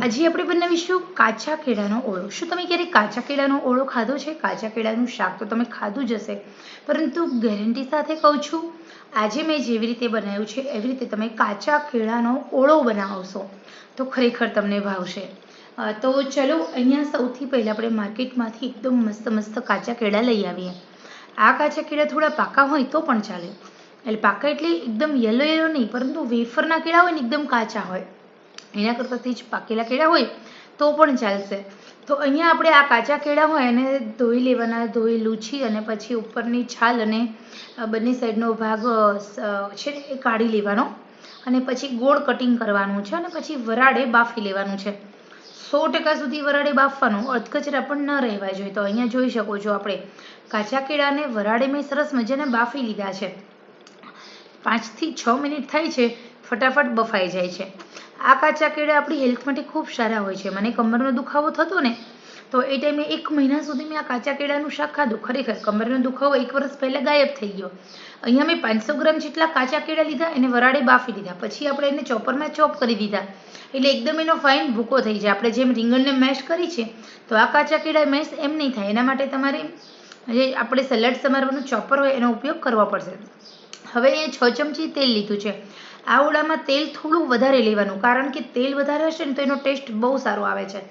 આજે આપણે બનાવીશું કાચા કેળાનો ઓળો. શું તમે ક્યારેક કાચા કેળાનો ઓળો ખાધો છે? કાચા કેળાનું શાક તો તમે ખાધું જ હશે, પરંતુ ગેરંટી સાથે કહું છું, આજે મેં જેવી રીતે બનાવ્યું છે એવી રીતે તમે કાચા કેળાનો ઓળો બનાવશો તો ખરેખર તમને ભાવશે. તો ચલો, અહીંયા સૌથી પહેલાં આપણે માર્કેટમાંથી એકદમ મસ્ત મસ્ત કાચા કેળા લઈ આવીએ. આ કાચા કેળા થોડા પાકા હોય તો પણ ચાલે. એટલે પાકા એટલે એકદમ યલો યલો નહીં, પરંતુ વેફરના કેળા હોય ને એકદમ કાચા હોય, એના કરતાંથી જ પાકેલા કેળા હોય તો પણ ચાલશે. તો અહીંયા આપણે આ કાચા કેળા હોય એને ધોઈ લેવાના, ધોઈ લૂછી અને પછી ઉપરની છાલ અને બંને સાઈડનો ભાગ છે એ કાઢી લેવાનો અને પછી ગોળ કટિંગ કરવાનું છે અને પછી વરાળે બાફી લેવાનું છે. 100% સુધી વરાળે બાફવાનું, અધકચરા પણ ન રહેવા જોઈએ. તો અહીંયા જોઈ શકો છો આપણે કાચા કેળાને વરાળે મેં સરસ મજાને બાફી લીધા છે. 5 થી 6 મિનિટ થાય છે, ફટાફટ બફાઈ જાય છે. આ કાચા કેળા આપણી હેલ્થ માટે ખૂબ સારા હોય છે. મને કમરનો દુખાવો થતો ને, તો એ ટાઈમે 1 મહિના સુધી મેં આ કાચા કેળાનું શાક ખાધું. ખરેખર કમરનો દુખાવો 1 વર્ષ પહેલાં ગાયબ થઈ ગયો. અહીંયા મેં 500 ગ્રામ જેટલા કાચા કેળા લીધા, એને વરાળે બાફી લીધા, પછી આપણે એને ચોપરમાં ચોપ કરી દીધા, એટલે એકદમ એનો ફાઇન ભૂકો થઈ જાય. આપણે જેમ રીંગણને મેશ કરી છે તો આ કાચા કેળા મેશ એમ નહીં થાય. એના માટે તમારે જે આપણે સલાડ સમારવાનું ચોપર હોય એનો ઉપયોગ કરવો પડશે. હવે અહીંયા 6 ચમચી તેલ લીધું છે. આ ઓળામાં તેલ થોડું વધારે લેવાનું, કારણ કે તેલ વધારે હશે ને તો એનો ટેસ્ટ બહુ સારો આવે છે.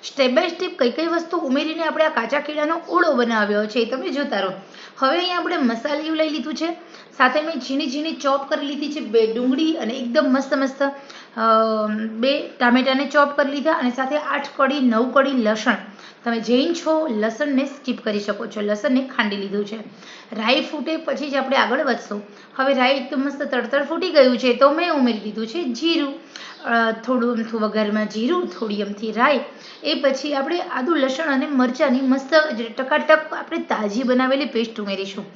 સ્ટેપ બાય સ્ટેપ કઈ કઈ વસ્તુ ઉમેરીને આપણે આ કાચા કેળાનો ઓળો બનાવ્યો છે એ તમે જોતા રહો. હવે અહીંયા આપણે મસાલિયું લઈ લીધું છે, સાથે મેં ઝીણી ઝીણી ચોપ કરી લીધી છે 2 ડુંગળી અને એકદમ મસ્ત મસ્ત 2 ટામેટાને ચોપ કરી લીધા અને સાથે 8 કળી 9 કળી લસણ. તમે જૈન છો, લસણને સ્કીપ કરી શકો છો, લસણને ખાંડી લીધું છે. રાઈ ફૂટે પછી જ આપણે આગળ વધશું. હવે રાઈ એકદમ મસ્ત તડતડ ફૂટી ગયું છે તો મેં ઉમેરી દીધું છે જીરું. થોડું અમથું વઘારમાં જીરું, થોડી અમથી રાઈ, એ પછી આપણે આદુ લસણ અને મરચાંની મસ્ત ટકાટક આપણે તાજી બનાવેલી પેસ્ટ ઉમેરીશું.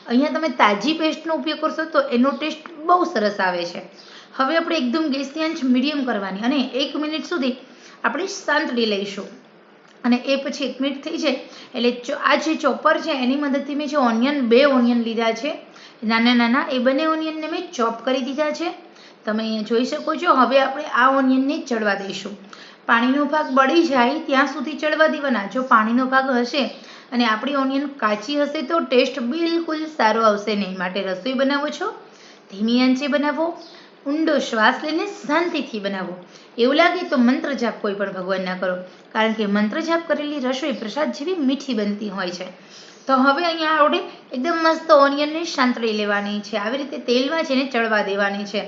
અહીંયા તમે તાજી પેસ્ટનો ઉપયોગ કરશો તો એનો ટેસ્ટ બહુ સરસ આવે છે. હવે આપણે એકદમ ગેસની આંચ મીડિયમ કરવાની અને 1 મિનિટ સુધી આપણે સાંતળી લઈશું. અને એ પછી 1 મિનિટ થઈ જાય એટલે આ જે ચોપર છે એની મદદથી મેં જે ઓનિયન 2 ઓનિયન લીધા છે નાના નાના, એ બંને ઓનિયનને મેં ચોપ કરી દીધા છે. તમે અહીંયા જોઈ શકો છો. હવે આપણે આ ઓનિયનને ચડવા દઈશું. પાણીનો ભાગ બળી જાય ત્યાં સુધી ચડવા દેવાના. જો પાણીનો ભાગ હશે અને આપણી ઓનિયન કાચી હશે તો ટેસ્ટ બિલકુલ સારો આવશે નહીં. માટે રસોઈ બનાવો છો, ધીમી આંચે બનાવો, ઊંડો શ્વાસ લઈને શાંતિથી બનાવો. એવું લાગે તો મંત્ર જાપ કોઈ પણ ભગવાનના કરો, કારણ કે મંત્ર જાપ કરેલી રસોઈ પ્રસાદ જેવી મીઠી બનતી હોય છે. તો હવે અહીંયા આપણે એકદમ મસ્ત ઓનિયનને સાંતળી લેવાની છે. આવી રીતે તેલમાં છે ને ચડવા દેવાની છે.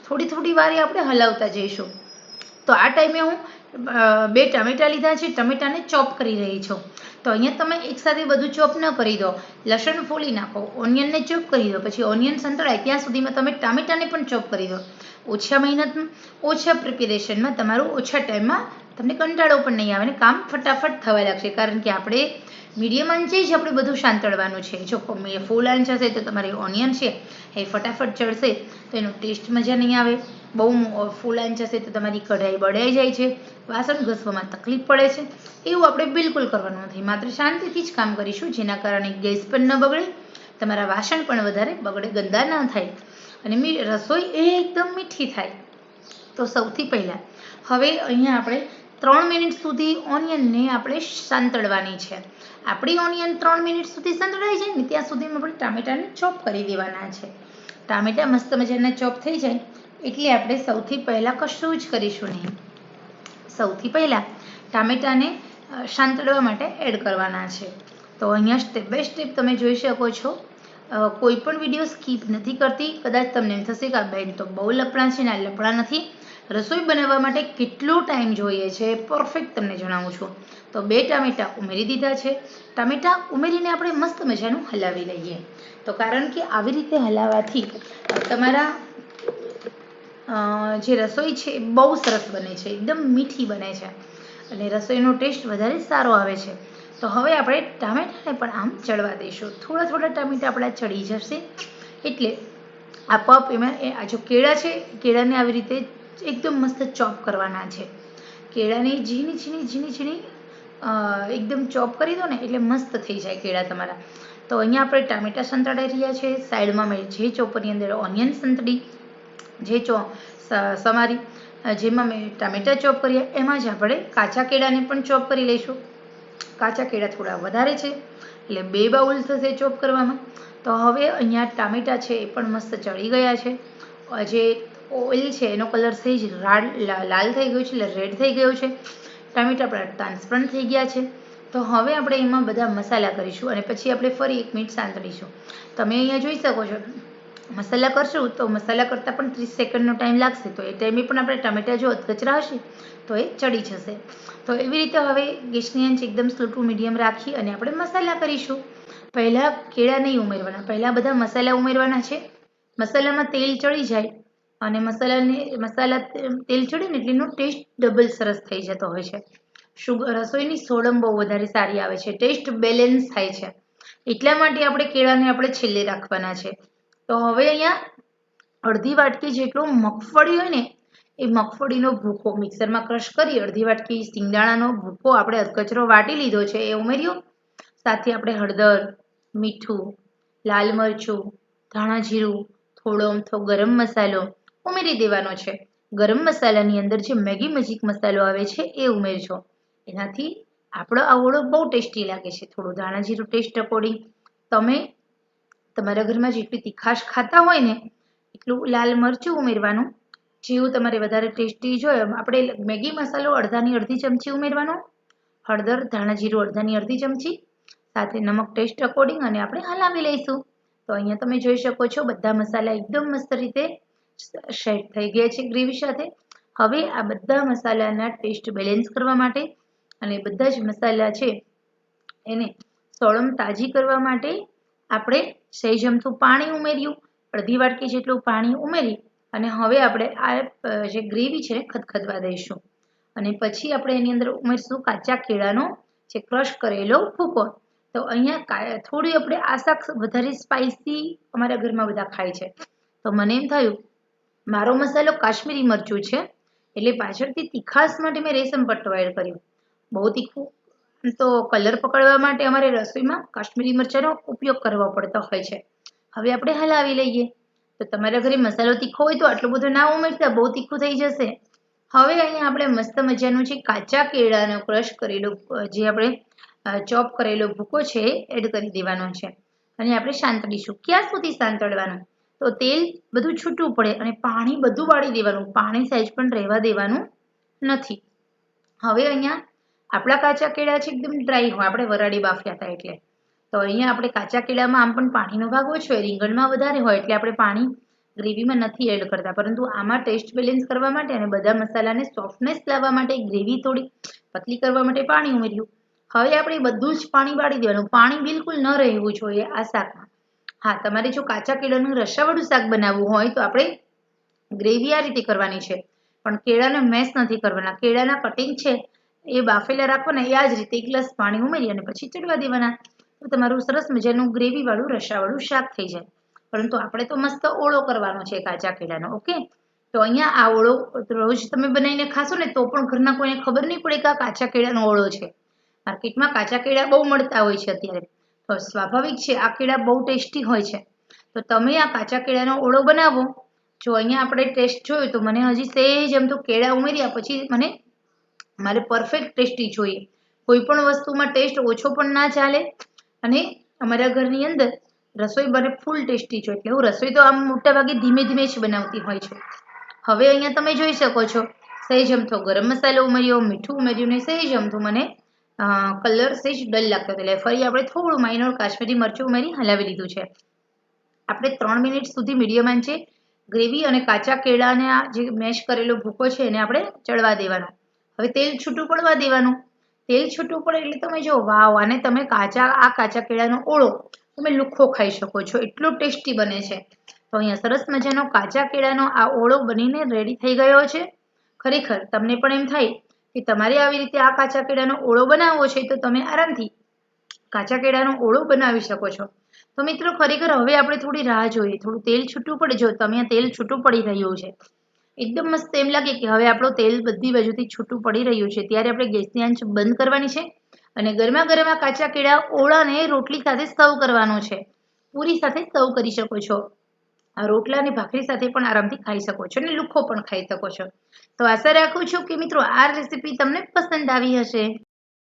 થોડી થોડી વારે આપણે હલાવતા જઈશું. તો આ ટાઈમે હું 2 ટામેટાં લીધા છે, ટમેટાને ચોપ કરી રહી છું. તો અહીંયા તમે એકસાથે બધું ચોપ ન કરી દો, લસણ ફોલી નાખો, ઓનિયનને ચોપ કરી દો, પછી ઓનિયન સંતળાય ત્યાં સુધીમાં તમે ટામેટાને પણ ચોપ કરી દો. ઓછા મહેનત, ઓછા પ્રિપેરેશનમાં, તમારું ઓછા ટાઈમમાં તમને કંટાળો પણ નહીં આવે ને કામ ફટાફટ થવા લાગશે. કારણ કે આપણે મીડિયમ આંચે જ આપણે બધું સાંતળવાનું છે. જો ફૂલ આંચ હશે તો તમારી ઓનિયન છે એ ફટાફટ ચડશે તો એનો ટેસ્ટ મજા નહીં આવે. બહુ ફૂલ આંચ હશે તો તમારી કઢાઈ બળાઈ જાય છે, વાસણ ઘસવામાં તકલીફ પડે છે. એવું આપણે બિલકુલ કરવાનું નથી. માત્ર શાંતિથી જ કામ કરીશું, જેના કારણે ગેસ પણ ન બગડે, તમારા વાસણ પણ વધારે બગડે, ગંદા ન થાય અને રસોઈ એકદમ મીઠી થાય. તો સૌથી પહેલાં હવે અહીંયા આપણે 3 મિનિટ સુધી ઓનિયનને આપણે સાંતળવાની છે. આપણી ઓનિયન 3 મિનિટ સુધી સાંતળાઈ જાય ને ત્યાં સુધીમાં આપણે ટામેટાને ચોપ કરી દેવાના છે. ટામેટા મસ્ત મજાના ચોપ થઈ જાય એટલે આપણે સૌથી પહેલાં કશું જ કરીશું નહીં. સૌથી પહેલાં ટામેટાને સાંતળવા માટે એડ કરવાના છે. તો અહીંયા સ્ટેપ બાય સ્ટેપ તમે જોઈ શકો છો. કોઈ પણ વિડીયો સ્કીપ નથી કરતી. કદાચ તમને એમ થશે કે આ બેન તો બહુ લપડા છે ને, આ લપડા નથી. રસોઈ બનાવવા માટે કેટલો ટાઈમ જોઈએ છે પરફેક્ટ તમને જણાવું છું. તો 2 ટામેટાં ઉમેરી દીધા છે. ટામેટાં ઉમેરીને આપણે મસ્ત મજાનું હલાવી લઈએ. તો કારણ કે આવી રીતે હલાવવાથી તમારા જે રસોઈ છે એ બહુ સરસ બને છે, એકદમ મીઠી બને છે અને રસોઈનો ટેસ્ટ વધારે સારો આવે છે. તો હવે આપણે ટામેટાને પણ આમ ચડવા દઈશું. થોડા થોડા ટામેટાં આપણા ચડી જશે એટલે આ પપ એમાં આ જો કેળા છે, કેળાને આવી રીતે એકદમ મસ્ત ચોપ કરવાના છે. કેળાની ઝીણી ઝીણી ઝીણી ઝીણી એકદમ ચોપ કરી દો ને એટલે મસ્ત થઈ જાય કેળા તમારા. તો અહીંયા આપણે ટામેટાં સંતળાઈ રહ્યા છે. સાઈડમાં મેં જે ચોપરની અંદર ઓનિયન સંતળી, જે સમારી જેમાં મેં ટામેટાં ચોપ કર્યા એમાં જ આપણે કાચા કેળાને પણ ચોપ કરી લઈશું. કાચા કેળા થોડા વધારે છે એટલે 2 બાઉલ થશે ચોપ કરવામાં. તો હવે અહીંયા ટામેટાં છે એ પણ મસ્ત ચડી ગયા છે. જે ઓઇલ છે એનો કલર સહેજ લાલ થઈ ગયો છે એટલે રેડ થઈ ગયો છે. ટામેટાં આપણા ટ્રાન્સપરન્ટ થઈ ગયા છે. તો હવે આપણે એમાં બધા મસાલા કરીશું અને પછી આપણે ફરી 1 મિનિટ સાંતળીશું. તમે અહીંયા જોઈ શકો છો મસાલા કરશું તો મસાલા કરતાં પણ 30 સેકન્ડનો ટાઈમ લાગશે. તો એ ટાઈમે પણ આપણે ટામેટાં જો કચરા હશે તો એ ચડી જશે. તો એવી રીતે હવે ગેસની આંચ એકદમ સ્લો ટુ મીડિયમ રાખી અને આપણે મસાલા કરીશું. પહેલાં કેળા નહીં ઉમેરવાના, પહેલાં બધા મસાલા ઉમેરવાના છે. મસાલામાં તેલ ચડી જાય અને મસાલા તેલ ચડે ને એટલે એનો ટેસ્ટ ડબલ સરસ થઈ જતો હોય છે. રસોઈની સોડમ બહુ વધારે સારી આવે છે, ટેસ્ટ બેલેન્સ થાય છે. એટલા માટે આપણે કેળાને આપણે છેલ્લે રાખવાના છે. તો હવે અહીંયા અડધી વાટકી જેટલો મગફળી હોય ને એ મગફળીનો ભૂકો મિક્સરમાં ક્રશ કરી, અડધી વાટકી સિંગદાણાનો ભૂકો આપણે અધકચરો વાટી લીધો છે એ ઉમેર્યો. સાથે આપણે હળદર, મીઠું, લાલ મરચું, ધાણા જીરું, થોડો અમથો ગરમ મસાલો ઉમેરી દેવાનો છે. ગરમ મસાલાની અંદર જે મેગી મેજિક મસાલો આવે છે એ ઉમેરજો. એનાથી આપણો આ ઓળો બહુ ટેસ્ટી લાગે છે. થોડું ધાણા જીરું ટેસ્ટ અકોર્ડિંગ તમે તમારા ઘરમાં જેટલી તીખાશ ખાતા હોય ને એટલું લાલ મરચું ઉમેરવાનું. જેવું તમારે વધારે ટેસ્ટી જોઈએ આપણે મેગી મસાલો અડધાની અડધી ચમચી ઉમેરવાનો, હળદર ધાણા જીરું અડધાની અડધી ચમચી, સાથે નમક ટેસ્ટ અકોર્ડિંગ અને આપણે હલાવી લઈશું. તો અહીંયા તમે જોઈ શકો છો બધા મસાલા એકદમ મસ્ત રીતે સેટ થઈ ગયા છે ગ્રેવી સાથે. હવે આ બધા મસાલાના ટેસ્ટ બેલેન્સ કરવા માટે અને બધા જ મસાલા છે એને સોળમ તાજી કરવા માટે આપણે સહેજ અમથું પાણી ઉમેર્યું. અડધી વાટકી જેટલું પાણી ઉમેરી અને હવે આપણે આ જે ગ્રેવી છે ખદખદવા દઈશું. અને પછી આપણે એની અંદર ઉમેરશું કાચા કેળાનો જે ક્રશ કરેલો ભૂકો. તો અહીંયા થોડી આપણે આ શાક વધારે સ્પાઇસી અમારા ઘરમાં બધા ખાય છે. તો મને એમ થયું મારો મસાલો કાશ્મીરી મરચું છે એટલે પાછળથી તીખાશ માટે મેં રેશમ પટ્ટો એડ કર્યો. બહુ તીખું તો કલર પકડવા માટે અમારે રસોઈમાં કાશ્મીરી મરચાંનો ઉપયોગ કરવો પડતો હોય છે. હવે આપણે હલાવી લઈએ. તો તમારા ઘરે મસાલો તીખો હોય તો આટલો બધો ના ઉમેરતા, બહુ તીખું થઈ જશે. હવે અહીંયા આપણે મસ્ત મજાનું જે કાચા કેળાનો ક્રશ કરેલો જે આપણે ચોપ કરેલો ભૂકો છે એડ કરી દેવાનો છે અને આપણે સાંતળીશું. ક્યાં સુધી સાંતળવાનું? તો તેલ બધું છૂટું પડે અને પાણી બધું વાળી દેવાનું. પાણી સહેજ પણ રહેવા દેવાનું નથી. હવે અહીંયા આપણા કાચા કેળા છે એકદમ ડ્રાય હોય, આપણે વરાળી બાફ્યા હતા એટલે. તો અહીંયા આપણે કાચા કેળામાં આમ પણ પાણીનો ભાગ ઓછો હોય, રીંગણમાં વધારે હોય એટલે આપણે પાણી ગ્રેવીમાં નથી એડ કરતા. પરંતુ આમાં ટેસ્ટ બેલેન્સ કરવા માટે અને બધા મસાલાને સોફ્ટનેસ લાવવા માટે ગ્રેવી થોડી પતલી કરવા માટે પાણી ઉમેર્યું. હવે આપણે બધું જ પાણી વાળી દેવાનું. પાણી બિલકુલ ન રહેવું જોઈએ આ શાકમાં. હા, તમારે જો કાચા કેળાનું રસાવાળું શાક બનાવવું હોય તો આપણે ગ્રેવી આ રીતે કરવાની છે, પણ કેળાને મેશ નથી કરવાના. કેળાના કટિંગ છે એ બાફેલા રાખવાના, એ આ જ રીતે 1 ગ્લાસ પાણી ઉમેરી અને પછી ચડવા દેવાના. તો તમારું સરસ મજાનું ગ્રેવીવાળું રસાવાળું શાક થઈ જાય. પરંતુ આપણે તો મસ્ત ઓળો કરવાનો છે કાચા કેળાનો. ઓકે, તો અહીંયા આ ઓળો રોજ તમે બનાવીને ખાશો ને તો પણ ઘરના કોઈને ખબર નહીં પડે કે આ કાચા કેળાનો ઓળો છે. માર્કેટમાં કાચા કેળા બહુ મળતા હોય છે અત્યારે. તો સ્વાભાવિક છે આ કેળા બહુ ટેસ્ટી હોય છે. તો તમે આ કાચા કેળાનો ઓળો બનાવો. જો અહીંયા આપણે ટેસ્ટ જોયું તો મને હજી સહેજ એમ તો કેળા ઉમેર્યા પછી મારે પરફેક્ટ ટેસ્ટી જોઈએ. કોઈ પણ વસ્તુમાં ટેસ્ટ ઓછો પણ ના ચાલે અને અમારા ઘરની અંદર રસોઈ બને ફૂલ ટેસ્ટી જોઈએ. એટલે હું રસોઈ તો આમ મોટા ભાગે ધીમે ધીમે જ બનાવતી હોય છું. હવે અહીંયા તમે જોઈ શકો છો સહેજ અમથો ગરમ મસાલો ઉમેર્યો, મીઠું ઉમેર્યું ને સહેજ અમથું મને કલર સહેજ ડલ લાગતો હતો એટલે ફરી આપણે થોડું માઇનોર કાશ્મીરી મરચું ઉમેરી હલાવી લીધું છે. આપણે 3 મિનિટ સુધી મીડિયમ આંચે ગ્રેવી અને કાચા કેળાને આ જે મેશ કરેલો ભૂકો છે એને આપણે ચડવા દેવાનો. હવે તેલ છૂટું પડવા દેવાનું. તેલ છૂટું પડે એટલે તમે જો વાવ, અને તમે આ કાચા કેળાનો ઓળો તમે લુખ્ખો ખાઈ શકો છો, એટલો ટેસ્ટી બને છે. તો અહીંયા સરસ મજાનો કાચા કેળાનો આ ઓળો બનીને રેડી થઈ ગયો છે. ખરેખર તમને પણ એમ થાય કે તમારે આવી રીતે આ કાચા કેળાનો ઓળો બનાવવો છે તો તમે આરામથી કાચા કેળાનો ઓળો બનાવી શકો છો. તો મિત્રો ખરેખર હવે આપણે થોડી રાહ જોઈએ, થોડું તેલ છૂટું પડે. જો તમે તેલ છૂટું પડી રહ્યું છે, એકદમ મસ્ત એમ લાગે કે હવે આપણું તેલ બધી બાજુથી છૂટું પડી રહ્યું છે, ત્યારે આપણે ગેસની આંચ બંધ કરવાની છે અને ગરમા ગરમ કાચા કેળા ઓળાને રોટલી સાથે સર્વ કરવાનો છે. પૂરી સાથે સર્વ કરી શકો છો. આ રોટલા અને ભાખરી સાથે પણ આરામથી ખાઈ શકો છો અને લુખ્ખો પણ ખાઈ શકો છો. તો આશા રાખું છું કે મિત્રો આ રેસીપી તમને પસંદ આવી હશે.